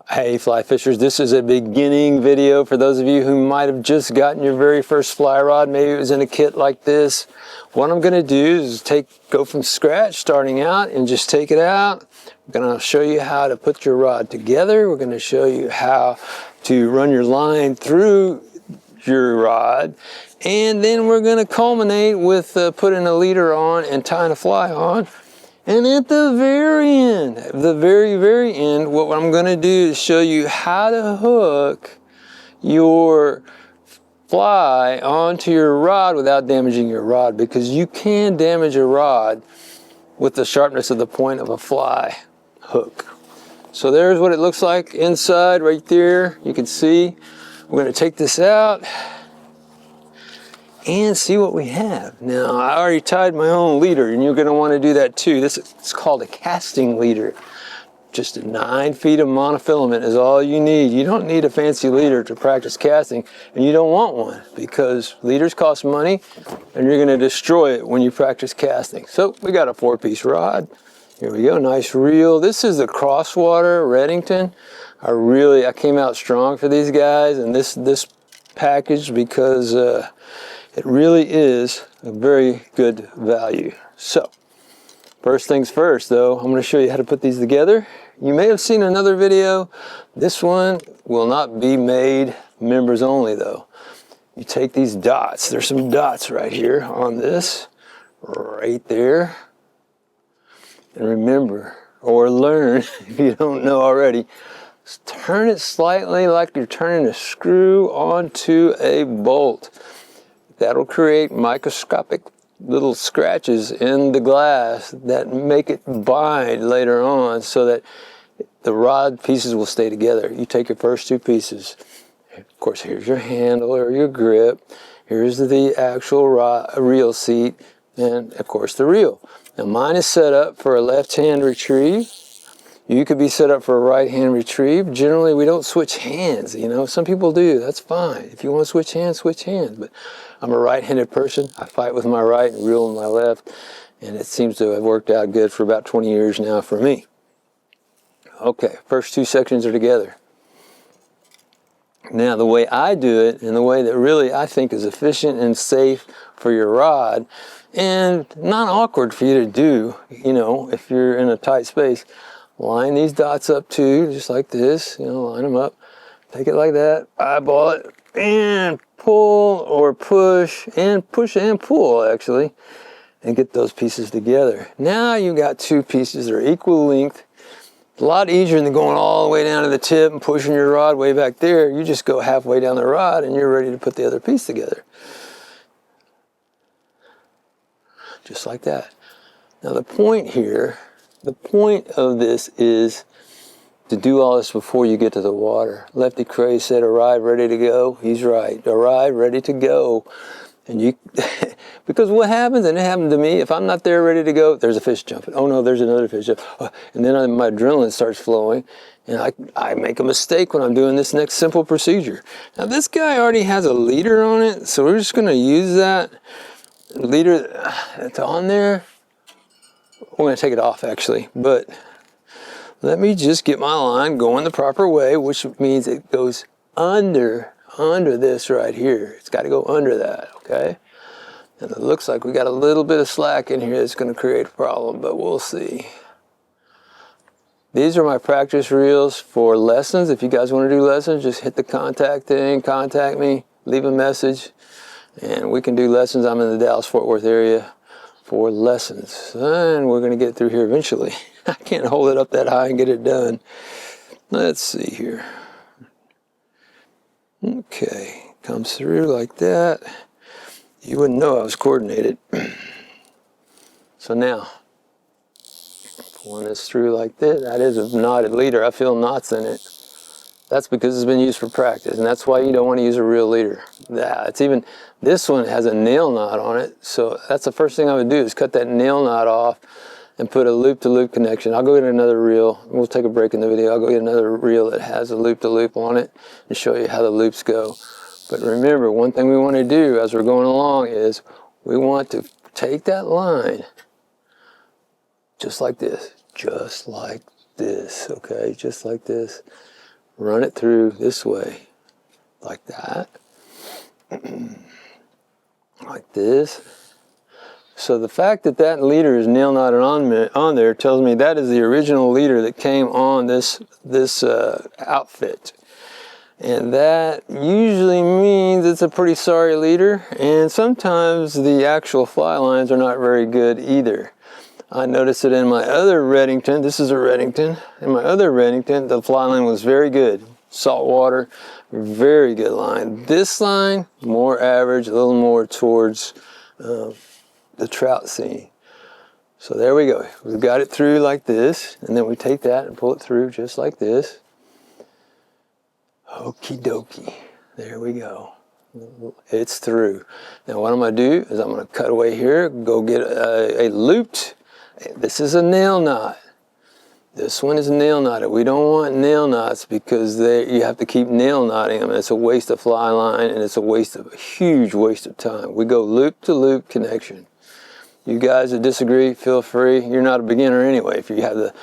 Hey fly fishers, this is a beginning video for those of you who might have just gotten your very first fly rod. Maybe it was in a kit like this. What I'm going to do is go from scratch, starting out, and just take it out. I'm going to show you how to put your rod together. We're going to show you how to run your line through your rod, and then we're going to culminate with putting a leader on and tying a fly on. And at the very end, the very end, what I'm going to do is show you how to hook your fly onto your rod without damaging your rod, because you can damage a rod with the sharpness of the point of a fly hook. So there's what it looks like inside right there. You can see. We're going to take this out and see what we have. Now, I already tied my own leader, and you're going to want to do that too. This is called a casting leader. Just 9 feet of monofilament is all you need. You don't need a fancy leader to practice casting, and you don't want one, because leaders cost money and you're going to destroy it when you practice casting. So we got a 4-piece rod. Here we go, nice reel. This is the Crosswater Reddington. I came out strong for these guys and this package, because it really is a very good value. So, first things first though, I'm going to show you how to put these together. You may have seen another video. This one will not be made members only though. You take these dots. There's some dots right here on this, right there. And remember, or learn if you don't know already, turn it slightly like you're turning a screw onto a bolt. That'll create microscopic little scratches in the glass that make it bind later on, so that the rod pieces will stay together. You take your first 2 pieces. Of course, here's your handle or your grip. Here's the actual reel seat, and of course the reel. Now mine is set up for a left-hand retrieve. You could be set up for a right-hand retrieve. Generally, we don't switch hands, you know. Some people do, that's fine. If you want to switch hands, switch hands. But I'm a right-handed person. I fight with my right and reel with my left. And it seems to have worked out good for about 20 years now for me. Okay, first 2 sections are together. Now, the way I do it, and the way that really I think is efficient and safe for your rod, and not awkward for you to do, you know, if you're in a tight space, line these dots up too, just like this, you know, line them up. Take it like that, eyeball it, and pull or push and pull actually, and get those pieces together. Now you got 2 pieces that are equal length. A lot easier than going all the way down to the tip and pushing your rod way back there. You just go halfway down the rod and you're ready to put the other piece together. Just like that. Now the point here, the point of this is to do all this before you get to the water. Lefty Cray said, arrive ready to go. He's right. Arrive ready to go. And you, because what happens, and it happened to me, if I'm not there ready to go, there's a fish jumping. Oh no, there's another fish jumping. And then my adrenaline starts flowing, and I make a mistake when I'm doing this next simple procedure. Now this guy already has a leader on it, so we're just gonna use that leader that's on there. We're going to take it off actually, but let me just get my line going the proper way, which means it goes under this right here. It's got to go under that, okay? And it looks like we got a little bit of slack in here that's going to create a problem, but we'll see. These are my practice reels for lessons. If you guys want to do lessons, just hit the contact thing, contact me, leave a message, and we can do lessons. I'm in the Dallas-Fort Worth area for lessons, and we're going to get through here eventually. I can't hold it up that high and get it done. Let's see here. Okay, comes through like that. You wouldn't know I was coordinated. So now, pulling this through like this. That is a knotted leader. I feel knots in it. That's because it's been used for practice, and that's why you don't want to use a real leader. It's even, this one has a nail knot on it, so that's the first thing I would do is cut that nail knot off and put a loop-to-loop connection. I'll go get another reel. We'll take a break in the video. I'll go get another reel that has a loop-to-loop on it and show you how the loops go. But remember, one thing we want to do as we're going along is we want to take that line just like this, okay, just like this. run it through this way, like that, like this. So the fact that that leader is nail knotted on there tells me that is the original leader that came on this outfit. And that usually means it's a pretty sorry leader, and sometimes the actual fly lines are not very good either. I noticed it in my other Reddington. This is a Reddington. In my other Reddington, the fly line was very good. Saltwater, very good line. This line, more average, a little more towards the trout scene. So there we go. We've got it through like this, and then we take that and pull it through just like this. Okie dokie, there we go. It's through. Now what I'm gonna do is I'm gonna cut away here, go get a looped. This is a nail knot. This one is nail knotted. We don't want nail knots because you have to keep nail knotting them. It's a waste of fly line, and it's a huge waste of time. We go loop to loop connection. You guys that disagree, feel free. You're not a beginner anyway if you have the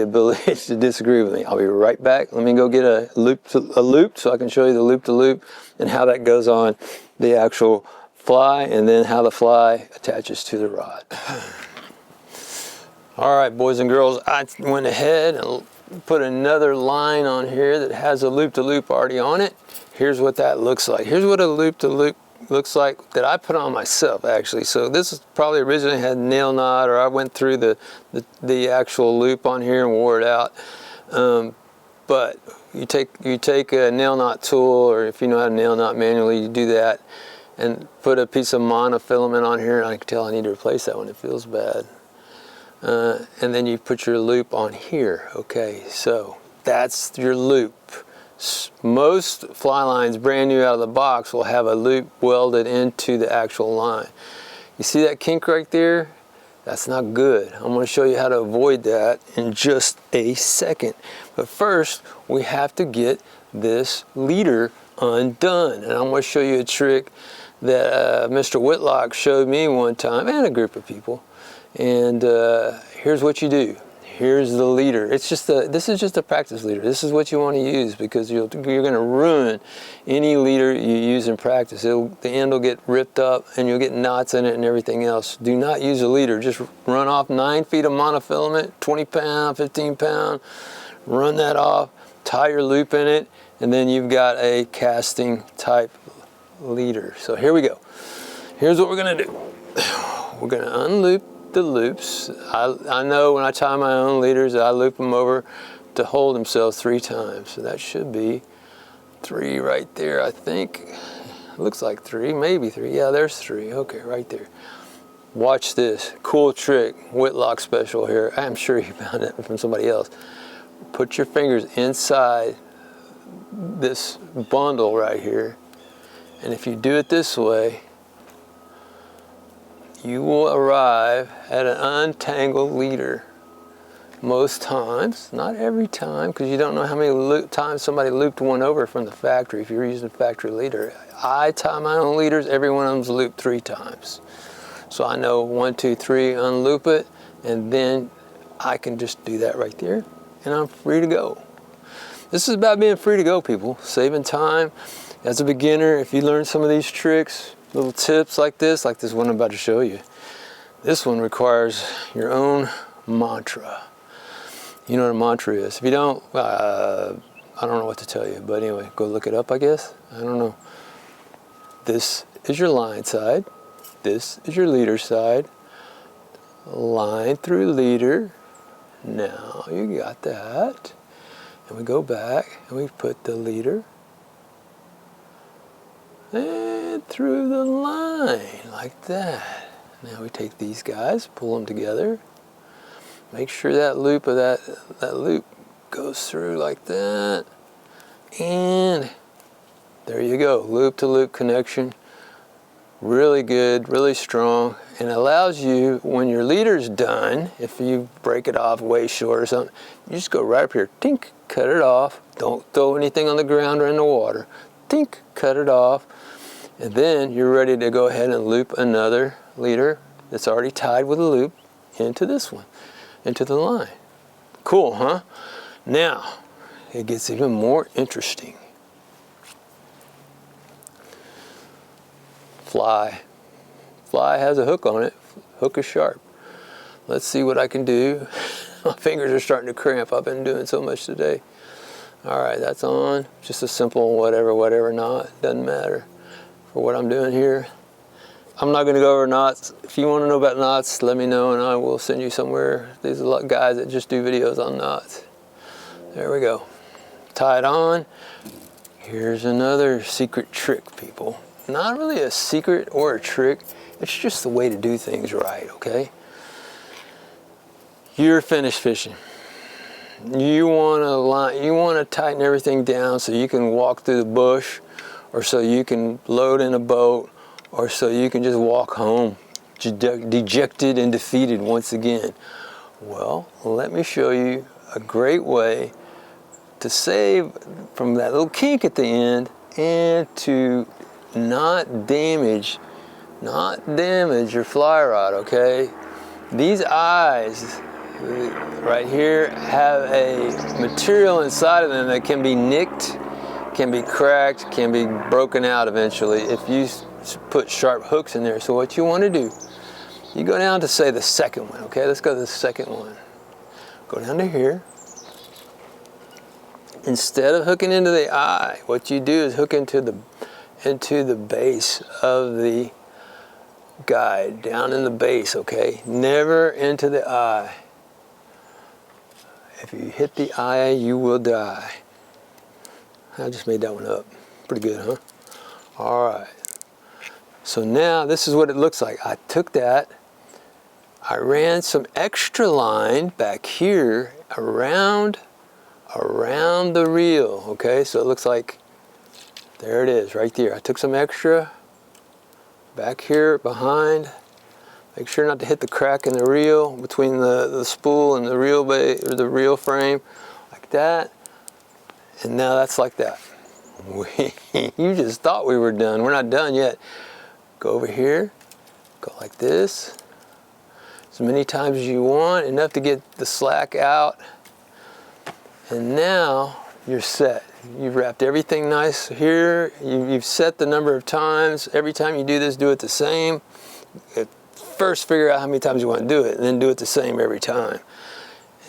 ability to disagree with me. I'll be right back. Let me go get a loop so I can show you the loop to loop and how that goes on the actual fly, and then how the fly attaches to the rod. All right, boys and girls, I went ahead and put another line on here that has a loop to loop already on it. Here's what that looks like. Here's what a loop to loop looks like that I put on myself, actually. So this is probably originally had nail knot, or I went through the actual loop on here and wore it out. But you take a nail knot tool, or if you know how to nail knot manually, you do that and put a piece of monofilament on here. And I can tell I need to replace that one. It feels bad. And then you put your loop on here. Okay, so that's your loop. Most fly lines brand new out of the box will have a loop welded into the actual line. You see that kink right there? That's not good. I'm going to show you how to avoid that in just a second. But first, we have to get this leader undone. And I'm going to show you a trick that Mr. Whitlock showed me one time, and a group of people. And here's what you do. Here's the leader. This is just a practice leader. This is what you want to use, because you're going to ruin any leader you use in practice. The end will get ripped up and you'll get knots in it and everything else. Do not use a leader. Just run off 9 feet of monofilament, 20 pound, 15 pound. Run that off, tie your loop in it, and then you've got a casting type leader. So here we go. Here's what we're going to do. We're going to unloop the loops. I know when I tie my own leaders, I loop them over to hold themselves 3 times. So that should be 3 right there, I think. It looks like 3, maybe 3. Yeah, there's 3. Okay, right there. Watch this. Cool trick. Whitlock special here. I'm sure you found it from somebody else. Put your fingers inside this bundle right here. And if you do it this way, you will arrive at an untangled leader. Most times, not every time, because you don't know how many times somebody looped one over from the factory if you're using a factory leader. I tie my own leaders, every one of them's looped 3 times. So I know 1, 2, 3, unloop it, and then I can just do that right there, and I'm free to go. This is about being free to go, people. Saving time. As a beginner, if you learn some of these tricks, little tips like this one I'm about to show you. This one requires your own mantra. You know what a mantra is. If you don't, I don't know what to tell you, but anyway, go look it up, I guess. I don't know. This is your line side. This is your leader side. Line through leader. Now you got that. And we go back and we put the leader and through the line like that. Now we take these guys, pull them together. Make sure that loop of that loop goes through like that. And there you go, loop to loop connection. Really good, really strong, and allows you, when your leader's done, if you break it off way short or something, you just go right up here, tink, cut it off. Don't throw anything on the ground or in the water. Tink, cut it off. And then you're ready to go ahead and loop another leader that's already tied with a loop into this one, into the line. Cool, huh? Now, it gets even more interesting. Fly. Fly has a hook on it. Hook is sharp. Let's see what I can do. My fingers are starting to cramp. I've been doing so much today. All right, that's on. Just a simple whatever knot. Doesn't matter for what I'm doing here. I'm not going to go over knots. If you want to know about knots, let me know and I will send you somewhere. There's a lot of guys that just do videos on knots. There we go. Tie it on. Here's another secret trick, people. Not really a secret or a trick. It's just the way to do things right, okay? You're finished fishing. You want to tighten everything down so you can walk through the bush, or so you can load in a boat, or so you can just walk home dejected and defeated once again. Well, let me show you a great way to save from that little kink at the end and to not damage your fly rod, okay? These eyes right here have a material inside of them that can be nicked, can be cracked, can be broken out eventually if you put sharp hooks in there. So what you want to do, you go down to, say, the second one, okay? Let's go to the second one. Go down to here. Instead of hooking into the eye, what you do is hook into the base of the guide, down in the base, okay? Never into the eye. If you hit the eye, you will die. I just made that one up. Pretty good, huh? All right. So now this is what it looks like. I took that, I ran some extra line back here around the reel, okay? So it looks like, there it is, right there. I took some extra back here behind. Make sure not to hit the crack in the reel between the spool and the reel base, or the reel frame, like that. And now that's like that. You just thought we were done. We're not done yet. Go over here, go like this, as many times as you want, enough to get the slack out. And now you're set. You've wrapped everything nice here. You've set the number of times. Every time you do this, do it the same. First, figure out how many times you want to do it, and then do it the same every time.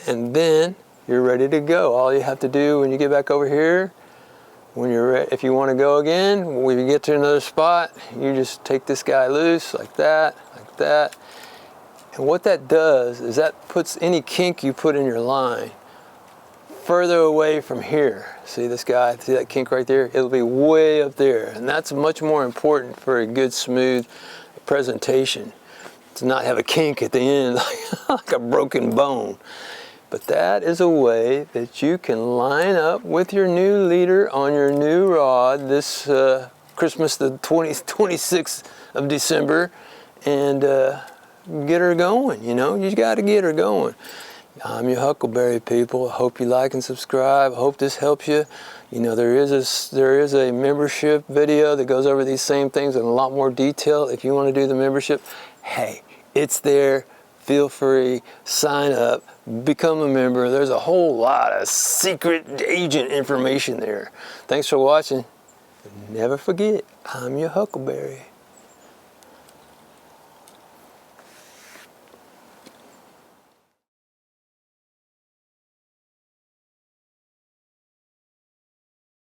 And then you're ready to go. All you have to do when you get back over here, when you're ready, if you want to go again, when you get to another spot, you just take this guy loose like that, like that. And what that does is that puts any kink you put in your line further away from here. See this guy? See that kink right there? It'll be way up there. And that's much more important for a good, smooth presentation. To not have a kink at the end like a broken bone. But that is a way that you can line up with your new leader on your new rod this Christmas, the 26th of December, and get her going, you know? You got to get her going. I'm your Huckleberry, people. I hope you like and subscribe. I hope this helps you. You know, there is a membership video that goes over these same things in a lot more detail. If you want to do the membership, hey, it's there. Feel free, sign up, become a member. There's a whole lot of secret agent information there. Thanks for watching. Never forget, I'm your Huckleberry.